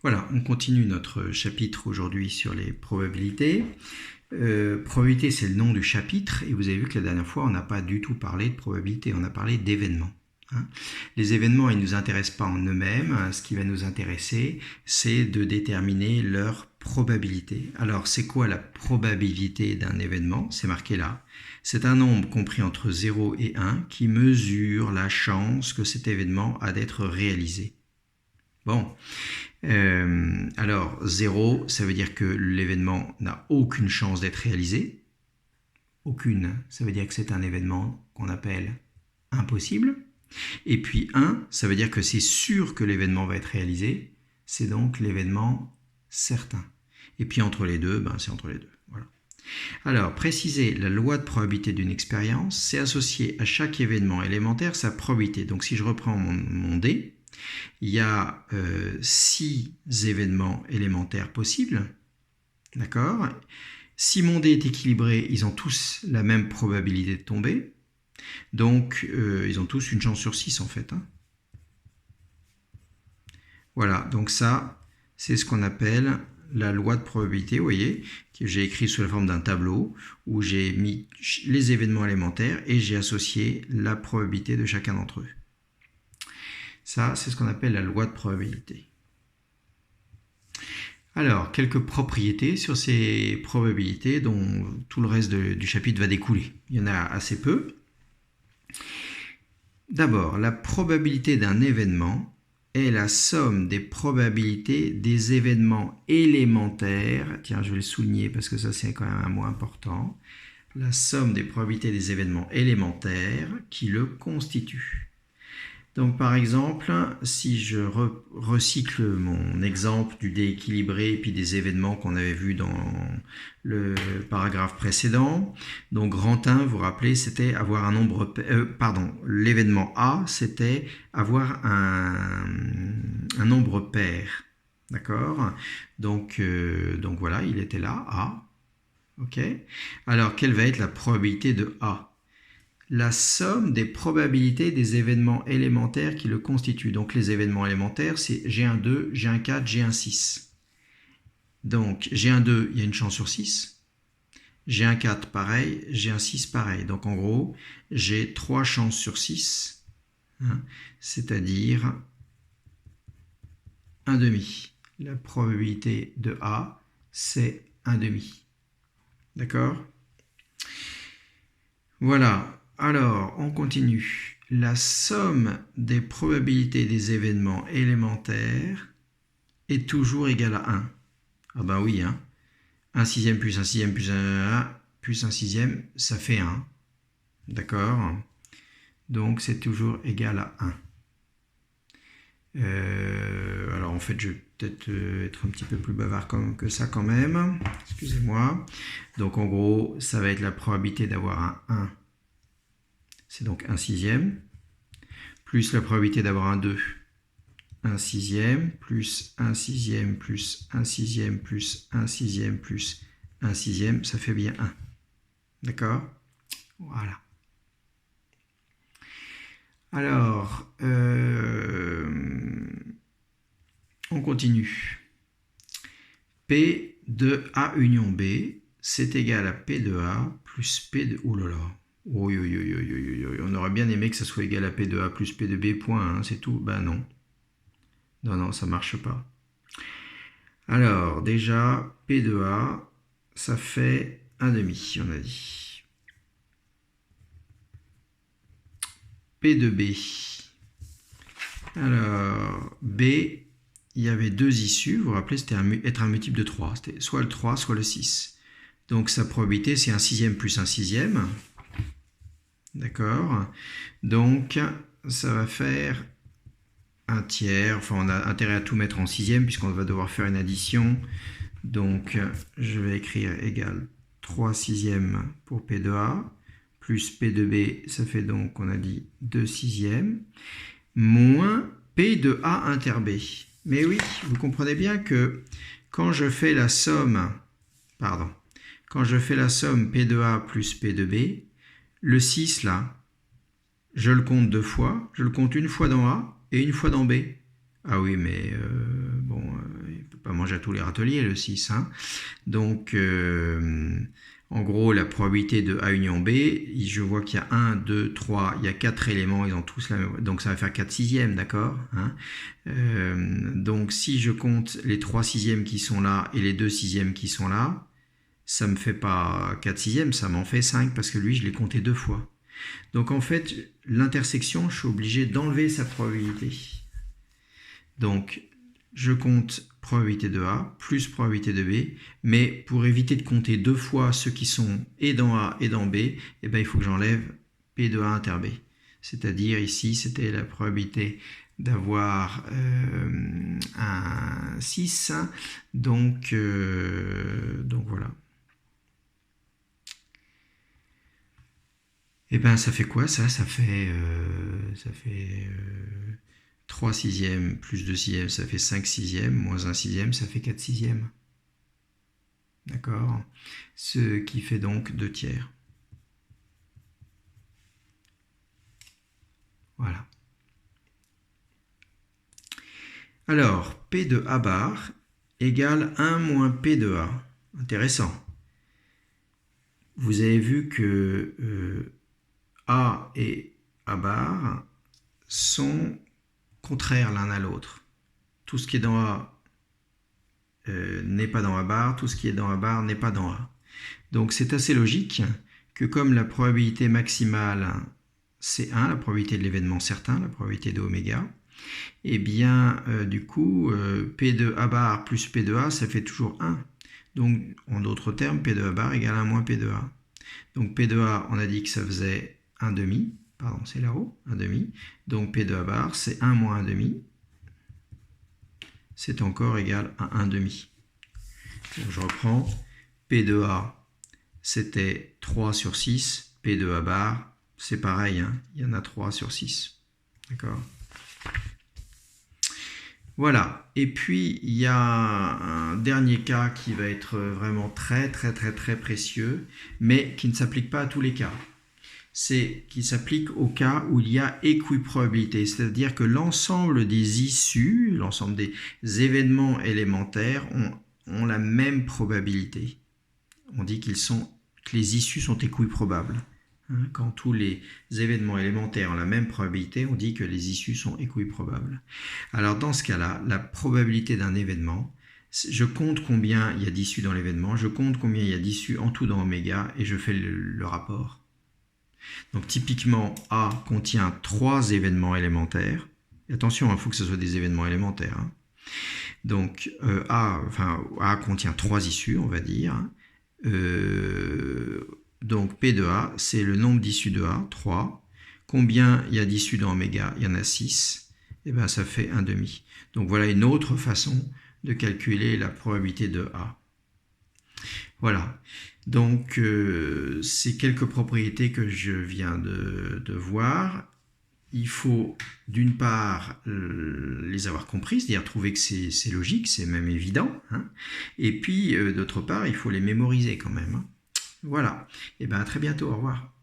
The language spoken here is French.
Voilà, on continue notre chapitre aujourd'hui sur les probabilités. Probabilité, c'est le nom du chapitre, et vous avez vu que la dernière fois, on n'a pas du tout parlé de probabilité, on a parlé d'événements. Les événements, ils ne nous intéressent pas en eux-mêmes. Ce qui va nous intéresser, c'est de déterminer leur probabilité. Alors, c'est quoi la probabilité d'un événement? C'est marqué là. C'est un nombre compris entre 0 et 1 qui mesure la chance que cet événement a d'être réalisé. Bon, alors 0, ça veut dire que l'événement n'a aucune chance d'être réalisé. Aucune, ça veut dire que c'est un événement qu'on appelle impossible. Et puis 1, ça veut dire que c'est sûr que l'événement va être réalisé. C'est donc l'événement certain. Et puis entre les deux, c'est entre les deux. Voilà. Alors, préciser la loi de probabilité d'une expérience, c'est associer à chaque événement élémentaire sa probabilité. Donc si je reprends mon dé, il y a 6 événements élémentaires possibles. D'accord? Si mon dé est équilibré, ils ont tous la même probabilité de tomber. Donc, ils ont tous une chance sur 6 en fait. Voilà, donc ça, c'est ce qu'on appelle la loi de probabilité, vous voyez, que j'ai écrit sous la forme d'un tableau où j'ai mis les événements élémentaires et j'ai associé la probabilité de chacun d'entre eux. Ça, c'est ce qu'on appelle la loi de probabilité. Alors, quelques propriétés sur ces probabilités dont tout le reste du chapitre va découler. Il y en a assez peu. D'abord, la probabilité d'un événement est la somme des probabilités des événements élémentaires. Tiens, je vais le souligner parce que ça, c'est quand même un mot important. La somme des probabilités des événements élémentaires qui le constituent. Donc par exemple, si je recycle mon exemple du dé équilibré et puis des événements qu'on avait vus dans le paragraphe précédent, donc grand 1, vous vous rappelez, c'était avoir un nombre... l'événement A, c'était avoir un nombre pair. D'accord? Donc voilà, il était là, A. Ok? Alors, quelle va être la probabilité de A? La somme des probabilités des événements élémentaires qui le constituent. Donc les événements élémentaires, c'est G1,2, G1,4, G1,6. Donc G1,2, il y a une chance sur 6. G1,4, pareil. G1,6, pareil. Donc en gros, j'ai 3 chances sur 6, c'est-à-dire 1,5. La probabilité de A, c'est 1,5. D'accord? Voilà. Alors, on continue. La somme des probabilités des événements élémentaires est toujours égale à 1. Ah ben oui, 1 sixième plus 1 sixième plus 1 sixième, ça fait 1. D'accord? Donc, c'est toujours égal à 1. Alors, en fait, je vais peut-être être un petit peu plus bavard que ça quand même. Excusez-moi. Donc, en gros, ça va être la probabilité d'avoir un 1. C'est donc 1 sixième, plus la probabilité d'avoir un 2, 1 sixième, plus 1 sixième, plus 1 sixième, plus 1 sixième, plus 1 sixième, ça fait bien 1. D'accord? Voilà. Alors, on continue. P de A union B, c'est égal à P de A plus P de... Ouh là là. On aurait bien aimé que ça soit égal à P de A plus P de B, point, c'est tout. Ben non. Non, ça marche pas. Alors, déjà, P de A, ça fait 1,5, on a dit. P de B. Alors, B, il y avait 2 issues. Vous vous rappelez, c'était être un multiple de 3. C'était soit le 3, soit le 6. Donc, sa probabilité, c'est 1 sixième plus 1 sixième. D'accord? Donc, ça va faire un tiers. Enfin, on a intérêt à tout mettre en sixième puisqu'on va devoir faire une addition. Donc, je vais écrire égal 3 sixièmes pour P de A, plus P de B, ça fait donc, on a dit 2 sixièmes, moins P de A inter B. Mais oui, vous comprenez bien que quand je fais la somme, P de A plus P de B, le 6 là, je le compte 2 fois, je le compte une fois dans A et une fois dans B. Ah oui, mais mange à tous les râteliers, le 6. Hein. Donc, en gros, la probabilité de A union B, je vois qu'il y a 1, 2, 3, il y a 4 éléments, ils ont tous la même... Donc ça va faire 4 sixièmes, d'accord, hein. Donc si je compte les 3 sixièmes qui sont là et les 2 sixièmes qui sont là, ça ne me fait pas 4 sixièmes, ça m'en fait 5 parce que lui, je l'ai compté 2 fois. Donc en fait, l'intersection, je suis obligé d'enlever sa probabilité. Donc, je compte probabilité de A plus probabilité de B, mais pour éviter de compter 2 fois ceux qui sont et dans A et dans B, eh ben, il faut que j'enlève P de A inter B. C'est-à-dire ici, c'était la probabilité d'avoir un 6, donc voilà. Et ben ça fait quoi ça? Ça fait 3 sixièmes plus 2 sixièmes, ça fait 5 sixièmes, moins 1 sixième, ça fait 4 sixièmes. D'accord? Ce qui fait donc 2 tiers. Voilà. Alors, P de A bar égale 1 moins P de A. Intéressant. Vous avez vu que A et A bar sont contraires l'un à l'autre. Tout ce qui est dans A n'est pas dans A bar, tout ce qui est dans A bar n'est pas dans A. Donc c'est assez logique que comme la probabilité maximale c'est 1, la probabilité de l'événement certain, la probabilité de oméga, et bien du coup P de A bar plus P de A ça fait toujours 1. Donc en d'autres termes P de A bar égale 1 moins P de A. Donc P de A on a dit que ça faisait 1 demi, pardon c'est là-haut, 1 demi, donc P de A bar c'est 1 moins 1 demi, c'est encore égal à 1 demi. Donc je reprends, P de A c'était 3 sur 6, P de A bar c'est pareil, hein, il y en a 3 sur 6. D'accord ? Voilà, et puis il y a un dernier cas qui va être vraiment très précieux, mais qui ne s'applique pas à tous les cas. C'est qui s'applique au cas où il y a équiprobabilité, c'est-à-dire que l'ensemble des issues, l'ensemble des événements élémentaires ont la même probabilité. On dit que les issues sont équiprobables. Quand tous les événements élémentaires ont la même probabilité, on dit que les issues sont équiprobables. Alors dans ce cas-là, la probabilité d'un événement, je compte combien il y a d'issues dans l'événement, je compte combien il y a d'issues en tout dans oméga et je fais le rapport. Donc typiquement, A contient 3 événements élémentaires. Et attention, il faut que ce soit des événements élémentaires. Hein. Donc A contient 3 issues, on va dire. Donc P de A, c'est le nombre d'issues de A, 3. Combien il y a d'issues dans oméga? Il y en a 6. Et bien ça fait 1 demi. Donc voilà une autre façon de calculer la probabilité de A. Voilà. Donc c'est quelques propriétés que je viens de voir. Il faut d'une part les avoir comprises, c'est-à-dire trouver que c'est logique, c'est même évident. Hein. Et puis d'autre part, il faut les mémoriser quand même. Hein. Voilà. Et bien à très bientôt, au revoir.